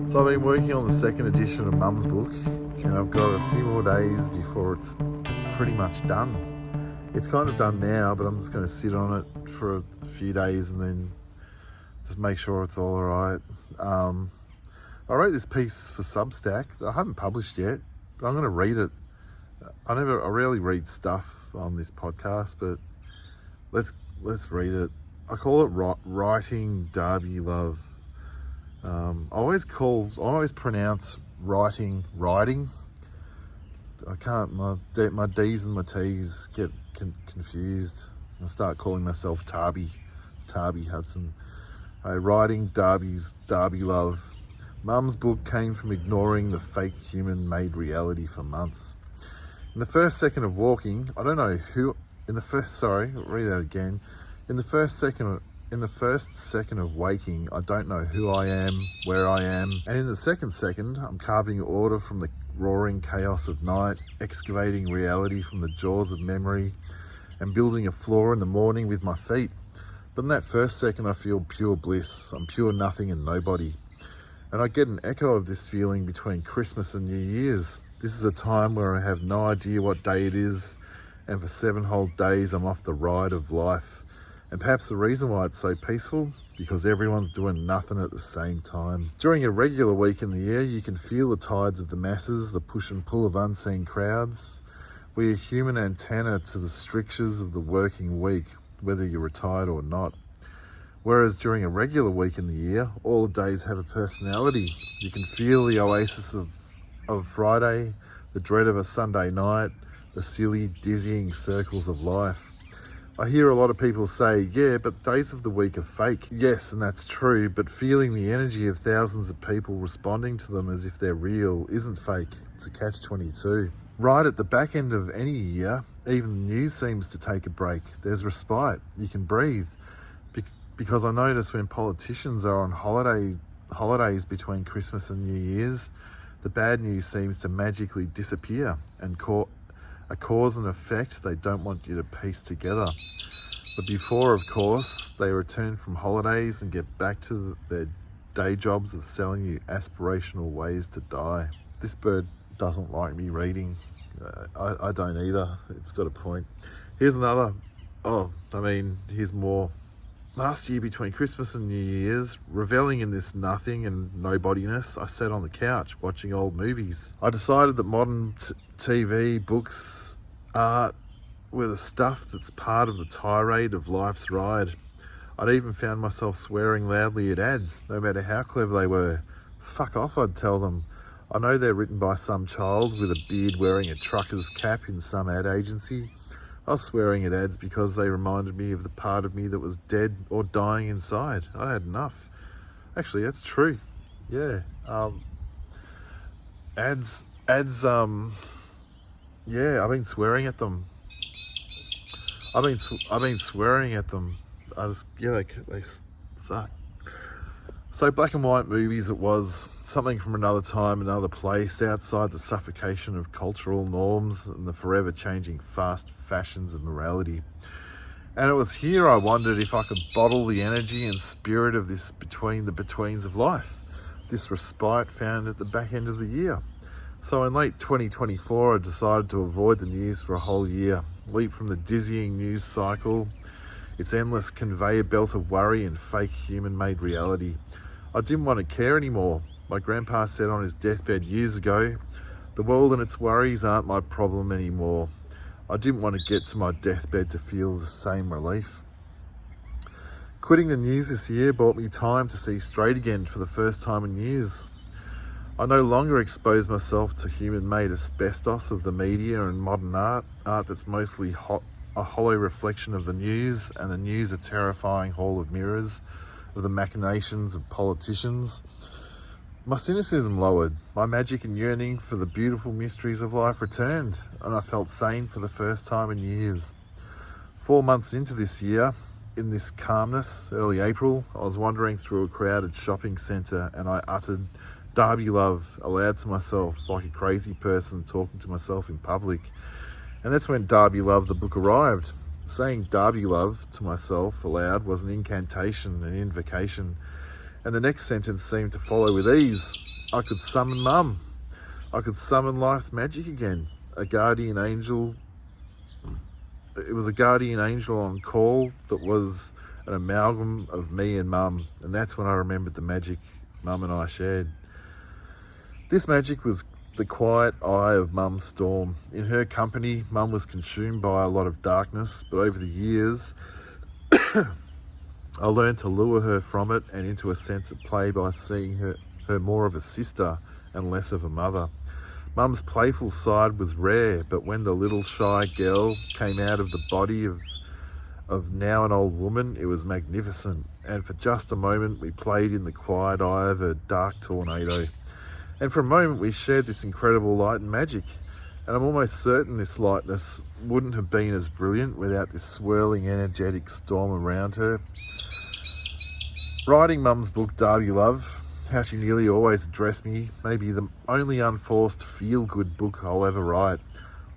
So I've been working on the second edition of Mum's book, and I've got a few more days before it's pretty much done. It's kind of done now, but I'm just going to sit on it for a few days and then just make sure it's all alright. I wrote this piece for Substack that I haven't published yet, but I'm going to read it. I rarely read stuff on this podcast, but let's read it. I call it Writing Darby Love. I always pronounce riding. I can't, my D's and my T's get confused. I start calling myself Tarby Hudson. Writing Darby Love. Mum's book came from ignoring the fake human-made reality for months. In the first second of walking, I don't know who, In the first second of waking, I don't know who I am, where I am. And in the second second, I'm carving order from the roaring chaos of night, excavating reality from the jaws of memory, and building a floor in the morning with my feet. But in that first second, I feel pure bliss. I'm pure nothing and nobody. And I get an echo of this feeling between Christmas and New Year's. This is a time where I have no idea what day it is, and for 7 whole days, I'm off the ride of life. And perhaps the reason why it's so peaceful, because everyone's doing nothing at the same time. During a regular week in the year, you can feel the tides of the masses, the push and pull of unseen crowds. We're a human antenna to the strictures of the working week, whether you're retired or not. Whereas during a regular week in the year, all the days have a personality. You can feel the oasis of Friday, the dread of a Sunday night, the silly, dizzying circles of life. I hear a lot of people say, yeah, but days of the week are fake. Yes, and that's true, but feeling the energy of thousands of people responding to them as if they're real isn't fake. It's a catch-22. Right at the back end of any year, even the news seems to take a break. There's respite. You can breathe. Because I notice when politicians are on holidays between Christmas and New Year's, the bad news seems to magically disappear and a cause and effect they don't want you to piece together. But before, of course, they return from holidays and get back to their day jobs of selling you aspirational ways to die. This bird doesn't like me reading. I don't either. It's got a point. Here's another. Here's more. Last year, between Christmas and New Year's, reveling in this nothing and nobodiness, I sat on the couch watching old movies. I decided that modern TV, books, art were the stuff that's part of the tirade of life's ride. I'd even found myself swearing loudly at ads, no matter how clever they were. Fuck off, I'd tell them. I know they're written by some child with a beard wearing a trucker's cap in some ad agency. I was swearing at ads because they reminded me of the part of me that was dead or dying inside. I had enough. Actually, that's true. Yeah. Ads. Yeah, I've been swearing at them. I've been swearing at them. They suck. So black and white movies, it was something from another time, another place, outside the suffocation of cultural norms and the forever changing fast fashions of morality. And it was here I wondered if I could bottle the energy and spirit of this between the betweens of life, this respite found at the back end of the year. So in late 2024, I decided to avoid the news for a whole year, leap from the dizzying news cycle, its endless conveyor belt of worry and fake human-made reality. I didn't want to care anymore. My grandpa said on his deathbed years ago, the world and its worries aren't my problem anymore. I didn't want to get to my deathbed to feel the same relief. Quitting the news this year bought me time to see straight again for the first time in years. I no longer expose myself to human-made asbestos of the media and modern art that's mostly a hollow reflection of the news, and the news a terrifying hall of mirrors of the machinations of politicians. My cynicism lowered, my magic and yearning for the beautiful mysteries of life returned, and I felt sane for the first time in years. 4 months into this year, in this calmness, early April, I was wandering through a crowded shopping centre and I uttered Darby Love aloud to myself, like a crazy person talking to myself in public. And that's when Darby Love, the book, arrived. Saying Darby Love to myself aloud was an incantation, an invocation. And the next sentence seemed to follow with ease. I could summon Mum. I could summon life's magic again. A guardian angel. It was a guardian angel on call that was an amalgam of me and Mum. And that's when I remembered the magic Mum and I shared. This magic was the quiet eye of Mum's storm. In her company, Mum was consumed by a lot of darkness, but over the years, I learned to lure her from it and into a sense of play by seeing her more of a sister and less of a mother. Mum's playful side was rare, but when the little shy girl came out of the body of now an old woman, it was magnificent. And for just a moment, we played in the quiet eye of a dark tornado. And for a moment, we shared this incredible light and magic. And I'm almost certain this lightness wouldn't have been as brilliant without this swirling, energetic storm around her. Writing Mum's book, Darby Love, how she nearly always addressed me, may be the only unforced feel-good book I'll ever write.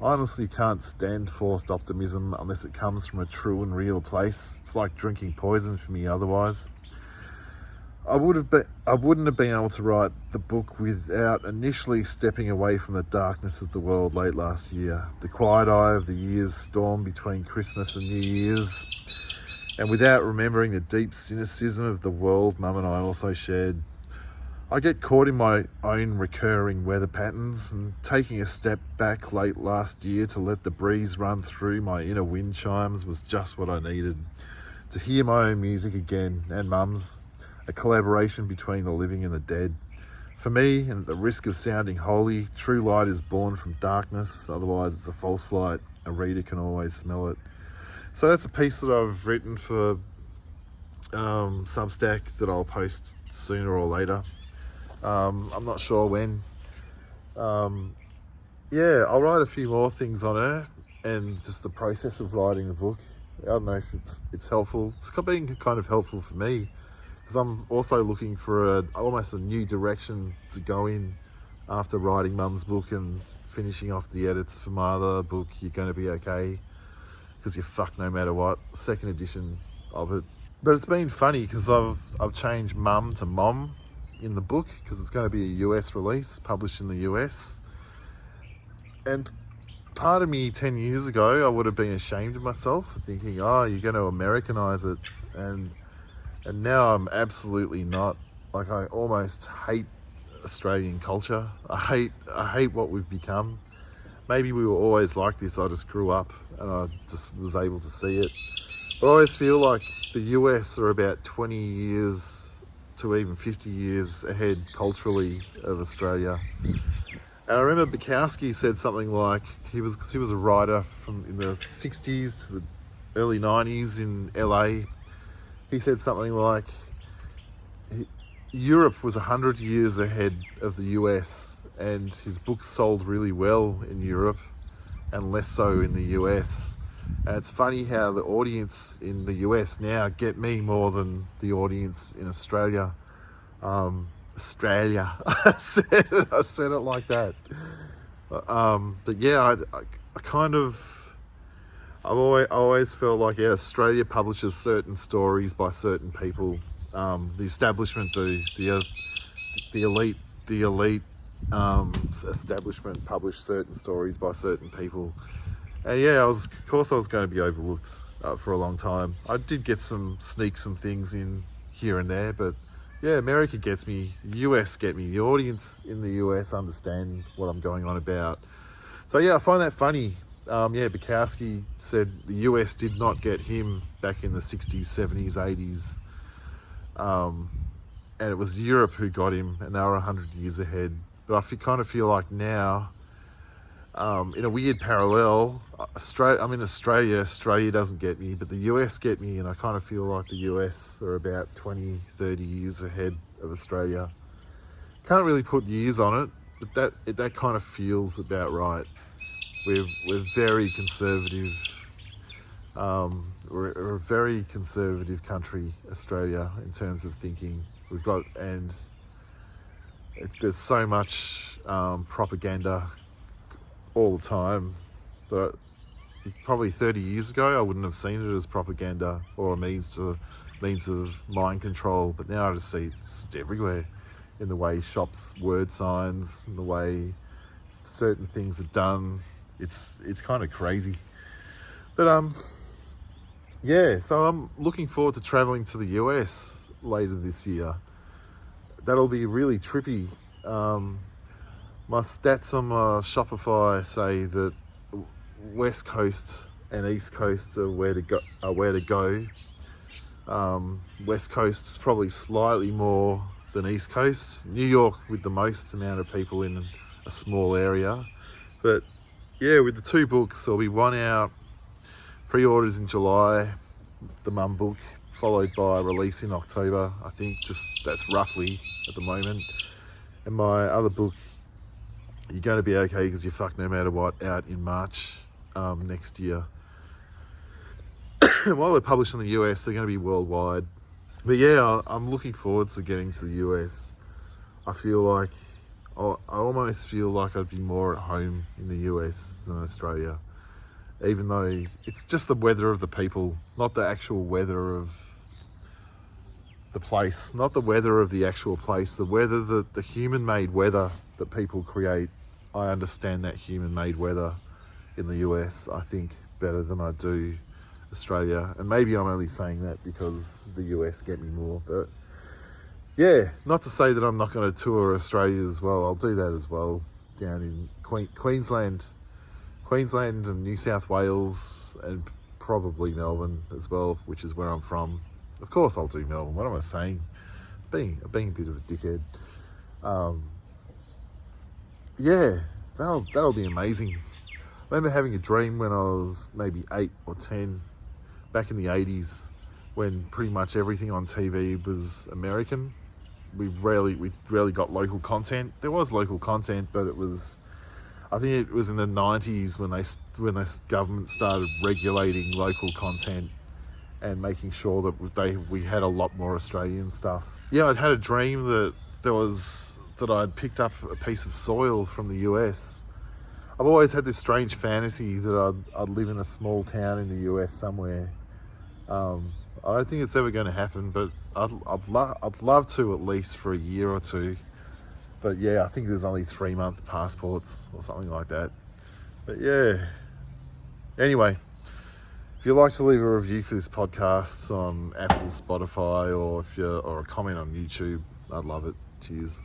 I honestly can't stand forced optimism unless it comes from a true and real place. It's like drinking poison for me otherwise. I wouldn't have been able to write the book without initially stepping away from the darkness of the world late last year. The quiet eye of the year's storm between Christmas and New Year's. And without remembering the deep cynicism of the world Mum and I also shared. I get caught in my own recurring weather patterns, and taking a step back late last year to let the breeze run through my inner wind chimes was just what I needed. To hear my own music again, and Mum's. A collaboration between the living and the dead. For me, and at the risk of sounding holy, true light is born from darkness, otherwise it's a false light. A reader can always smell it. So that's a piece that I've written for Substack that I'll post sooner or later. I'm not sure when. Yeah, I'll write a few more things on her and just the process of writing the book. I don't know if it's helpful. It's been kind of helpful for me, because I'm also looking for almost a new direction to go in after writing Mum's book and finishing off the edits for my other book, You're Gonna Be Okay, because you're fucked no matter what, second edition of it. But it's been funny because I've changed Mum to Mom in the book because it's going to be a US release, published in the US. And part of me 10 years ago, I would have been ashamed of myself, thinking, oh, you're going to Americanize it. And now I'm absolutely not. Like, I almost hate Australian culture. I hate what we've become. Maybe we were always like this. I just grew up and I just was able to see it. But I always feel like the US are about 20 years to even 50 years ahead culturally of Australia. And I remember Bukowski said something like, he was a writer from in the 60s to the early 90s in LA. He said something like, Europe was 100 years ahead of the US, and his books sold really well in Europe and less so in the US. And it's funny how the audience in the US now get me more than the audience in Australia. Australia. I said it like that. But yeah, I kind of, I always felt like, yeah, Australia publishes certain stories by certain people. The establishment do, the elite establishment publish certain stories by certain people. And yeah, of course I was going to be overlooked for a long time. I did get some things in here and there, but yeah, America gets me, the US get me, the audience in the US understand what I'm going on about. So yeah, I find that funny. Yeah, Bukowski said the US did not get him back in the 60s, 70s, 80s. And it was Europe who got him, and they were 100 years ahead. But I kind of feel like now, in a weird parallel, I'm in Australia, Australia doesn't get me, but the US get me, and I kind of feel like the US are about 20, 30 years ahead of Australia. Can't really put years on it, but that kind of feels about right. We're very conservative. We're a very conservative country, Australia, in terms of thinking. There's so much propaganda all the time that probably 30 years ago I wouldn't have seen it as propaganda or a means to means of mind control, but now I just see it's everywhere in the way shops word signs and the way certain things are done. It's kind of crazy. But yeah, so I'm looking forward to traveling to the US later this year. That'll be really trippy. My stats on my Shopify say that West Coast and East Coast are where to go. West Coast is probably slightly more than East Coast. New York with the most amount of people in a small area. But yeah, with the two books, there'll be one out, pre-orders in July, the Mum book, followed by a release in October. I think just that's roughly at the moment. And my other book, You're Going to Be Okay Because You're Fucked No Matter What, out in March next year. While they're published in the US, they're going to be worldwide. But yeah, I'm looking forward to getting to the US. I almost feel like I'd be more at home in the US than Australia. Even though it's just the weather of the people, not the actual weather of the place, not the weather of the actual place, the weather, the human-made weather that people create. I understand that human-made weather in the US, I think, better than I do Australia. And maybe I'm only saying that because the US get me more. But yeah, not to say that I'm not going to tour Australia as well. I'll do that as well down in Queensland and New South Wales, and probably Melbourne as well, which is where I'm from. Of course I'll do Melbourne. What am I saying? Being a bit of a dickhead. Yeah, that'll be amazing. I remember having a dream when I was maybe 8 or 10, back in the 80s, when pretty much everything on TV was American. We rarely got local content. There was local content, but I think it was in the 90s when the government started regulating local content and making sure that we had a lot more Australian stuff. Yeah, I'd had a dream that I'd picked up a piece of soil from the US. I've always had this strange fantasy that I'd live in a small town in the US somewhere. I don't think it's ever going to happen, but I'd love to, at least for a year or two. But yeah, I think there's only 3-month passports or something like that. But yeah. Anyway, if you'd like to leave a review for this podcast on Apple, Spotify, or a comment on YouTube, I'd love it. Cheers.